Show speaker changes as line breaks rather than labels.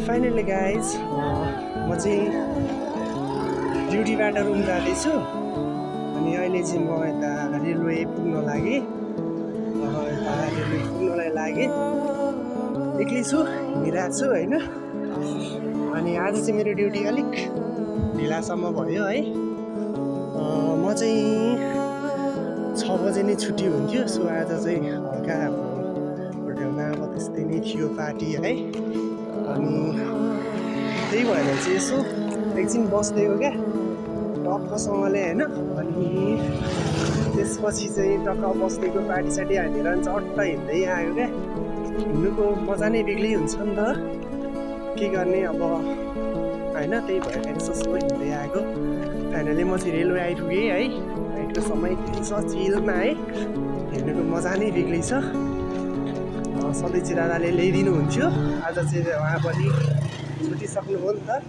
Finally guys म चाहिँ ड्युटीबाट room जाँदैछु अनि अहिले चाहिँ म यता रेलवे पुग्न लागेँ। यता रेलवे पुग्नलाई लागेँ, एक्लै छु, हिँडिरहेको छु होइन। अनि आज चाहिँ मेरो ड्युटी अलिक ढिलासम्म भयो है। म चाहिँ 6 बजे नै छुट्टी हुन्थ्यो, सो आज चाहिँ हल्का होटेलमा अब त्यस्तै नै थियो पार्टी है। अनि त्यही भएर चाहिँ यसो एकछिन बस्दिएको क्या टक्कसँगले होइन। अनि त्यसपछि चाहिँ टक्क बस्दिएको पार्टी सार्टी हालेर चट्ट हिँड्दै आयो क्या। हिँड्नुको मजा नै बेग्लै हुन्छ नि त, के गर्ने अब होइन। त्यही भएर यसो हिँड्दै आएको। फाइनली म चाहिँ रेलवे आइपुगेँ है। नाइटको समय छ चिलमा है, हिँड्नुको मजा नै बेग्लै छ। सधैँ चाहिँ दादाले ल्याइदिनु हुन्थ्यो, आज चाहिँ उहाँ पनि छुटिसक्नुभयो नि त।